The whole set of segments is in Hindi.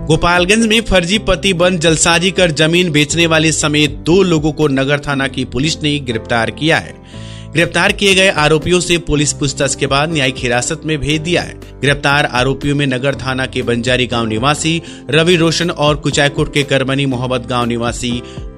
गोपालगंज में फर्जी पति बन जलसाजी कर जमीन बेचने वाले समेत 2 लोगों को नगर थाना की पुलिस ने गिरफ्तार किया है। गिरफ्तार किए गए आरोपियों से पुलिस पूछताछ के बाद न्यायिक हिरासत में भेज दिया है। गिरफ्तार आरोपियों में नगर थाना के बंजारी गांव निवासी रवि रोशन और कुचायकोट के करमनी मोहब्बत गांव निवासी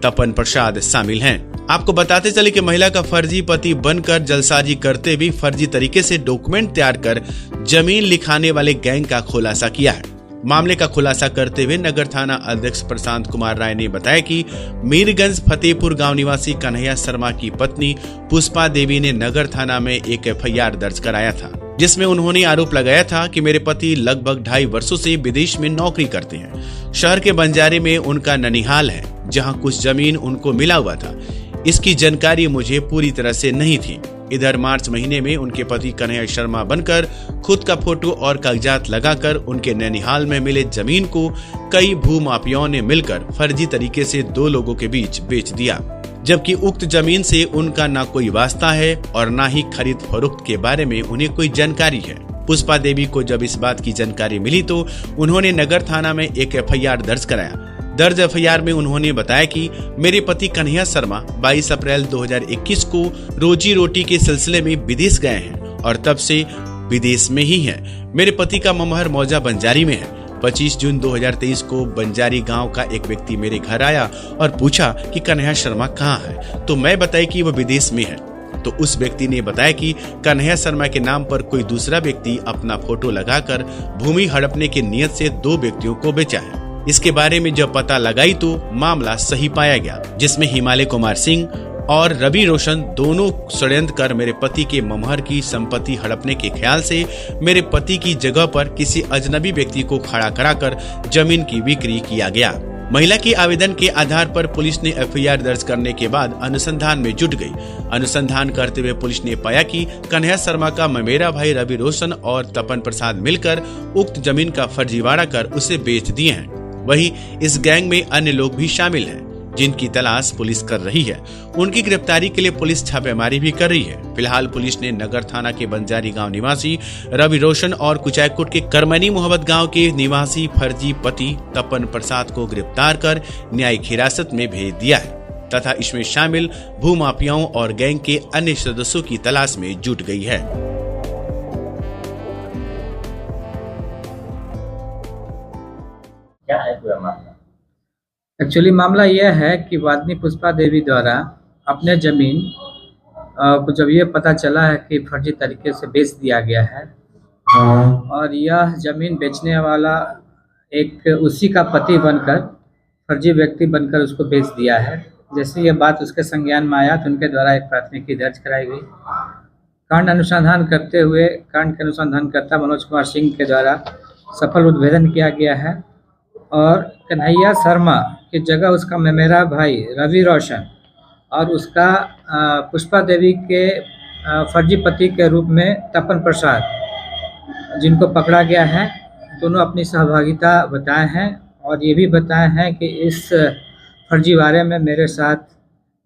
तपन प्रसाद शामिल हैं। आपको बताते चले कि महिला का फर्जी पति बनकर जलसाजी करते हुए फर्जी तरीके से डॉक्यूमेंट तैयार कर जमीन लिखाने वाले गैंग का खुलासा किया है। मामले का खुलासा करते हुए नगर थाना अध्यक्ष प्रशांत कुमार राय ने बताया कि मीरगंज फतेहपुर गांव निवासी कन्हैया शर्मा की पत्नी पुष्पा देवी ने नगर थाना में एक एफआईआर दर्ज कराया था, जिसमें उन्होंने आरोप लगाया था कि मेरे पति लगभग 2.5 वर्षों से विदेश में नौकरी करते हैं। शहर के बंजारे में उनका ननिहाल है, जहाँ कुछ जमीन उनको मिला हुआ था। इसकी जानकारी मुझे पूरी तरह से नहीं थी। इधर मार्च महीने में उनके पति कन्हैया शर्मा बनकर खुद का फोटो और कागजात लगाकर उनके नैनीहाल में मिले जमीन को कई भूमाफियाओं ने मिलकर फर्जी तरीके से 2 लोगों के बीच बेच दिया, जबकि उक्त जमीन से उनका ना कोई वास्ता है और ना ही खरीद फरोख्त के बारे में उन्हें कोई जानकारी है। पुष्पा देवी को जब इस बात की जानकारी मिली तो उन्होंने नगर थाना में एक एफआईआर दर्ज कराया। दर्ज एफआईआर में उन्होंने बताया कि मेरे पति कन्हैया शर्मा 22 अप्रैल 2021 को रोजी रोटी के सिलसिले में विदेश गए हैं और तब से विदेश में ही हैं। मेरे पति का ममहर मौजा बंजारी में है। 25 जून 2023 को बंजारी गांव का एक व्यक्ति मेरे घर आया और पूछा कि कन्हैया शर्मा कहाँ है, तो मैं बताई कि वह विदेश में है। तो उस व्यक्ति ने बताया कि कन्हैया शर्मा के नाम पर कोई दूसरा व्यक्ति अपना फोटो लगाकर भूमि हड़पने की नियत से 2 व्यक्तियों को बेचा है। इसके बारे में जब पता लगाई तो मामला सही पाया गया, जिसमें हिमालय कुमार सिंह और रवि रोशन दोनों षड्यंत्र कर मेरे पति के ममहर की संपत्ति हड़पने के ख्याल से मेरे पति की जगह पर किसी अजनबी व्यक्ति को खड़ा कराकर जमीन की बिक्री किया गया। महिला के आवेदन के आधार पर पुलिस ने एफआईआर दर्ज करने के बाद अनुसंधान में जुट गई। अनुसंधान करते हुए पुलिस ने पाया कि कन्हैया शर्मा का ममेरा भाई रवि रोशन और तपन प्रसाद मिलकर उक्त जमीन का फर्जीवाड़ा कर उसे बेच दिए हैं। वहीं इस गैंग में अन्य लोग भी शामिल हैं, जिनकी तलाश पुलिस कर रही है। उनकी गिरफ्तारी के लिए पुलिस छापेमारी भी कर रही है। फिलहाल पुलिस ने नगर थाना के बंजारी गांव निवासी रवि रोशन और कुचायकोट के करमनी मोहब्बत गांव के निवासी फर्जी पति तपन प्रसाद को गिरफ्तार कर न्यायिक हिरासत में भेज दिया है तथा इसमें शामिल भूमाफियाओं और गैंग के अन्य सदस्यों की तलाश में जुट गई है। क्या है पूरा मामला? एक्चुअली मामला यह है कि वादनी पुष्पा देवी द्वारा अपने जमीन को जब ये पता चला है कि फर्जी तरीके से बेच दिया गया है और यह जमीन बेचने वाला एक उसी का पति बनकर फर्जी व्यक्ति बनकर उसको बेच दिया है। जैसे ये बात उसके संज्ञान में आया तो उनके द्वारा एक प्राथमिकी दर्ज कराई गई। कांड अनुसंधान करते हुए कांड के अनुसंधानकर्ता मनोज कुमार सिंह के द्वारा सफल उद्भेदन किया गया है और कन्हैया शर्मा की जगह उसका ममेरा भाई रवि रोशन और उसका पुष्पा देवी के फर्जी पति के रूप में तपन प्रसाद जिनको पकड़ा गया है, दोनों अपनी सहभागिता बताए हैं और ये भी बताए हैं कि इस फर्जीवाड़े में मेरे साथ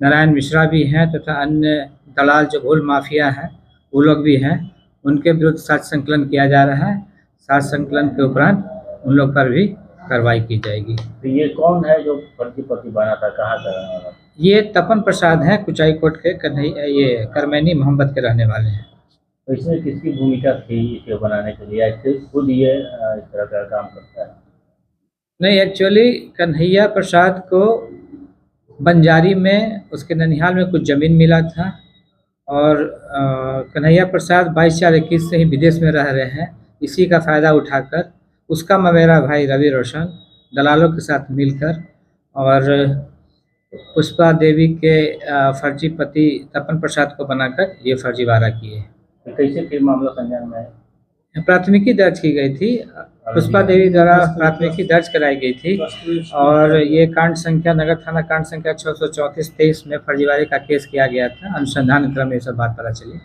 नारायण मिश्रा भी हैं तथा अन्य दलाल जो घोल माफिया हैं वो लोग भी हैं। उनके विरुद्ध साक्ष्य संकलन किया जा रहा है। साक्ष्य संकलन के उपरांत उन लोग पर भी कार्रवाई की जाएगी। तो ये कौन है जो फर्जी पति बना था, कहाँ का रहने वाला? ये तपन प्रसाद हैं, कुचायकोट के कन्हैया ये करमैनी मोहब्बत के रहने वाले हैं। तो इसमें किसकी भूमिका थी इसे बनाने के लिए? खुद ये इस तरह का काम करता है? नहीं, एक्चुअली कन्हैया प्रसाद को बंजारी में उसके ननिहाल में कुछ ज़मीन मिला था और कन्हैया प्रसाद 22/4/21 से ही विदेश में रह रहे हैं। इसी का फ़ायदा उठाकर उसका ममेरा भाई रवि रोशन दलालों के साथ मिलकर और पुष्पा देवी के फर्जी पति तपन प्रसाद को बनाकर ये फर्जीवाड़ा किए। तो कैसे फिर मामला संज्ञान में है? प्राथमिकी दर्ज की गई थी, पुष्पा देवी द्वारा प्राथमिकी दर्ज कराई गई थी और ये कांड संख्या नगर थाना कांड संख्या 634/23 में फर्जीवाड़े का केस किया गया था। अनुसंधान क्रम में ये सब बात पता चली।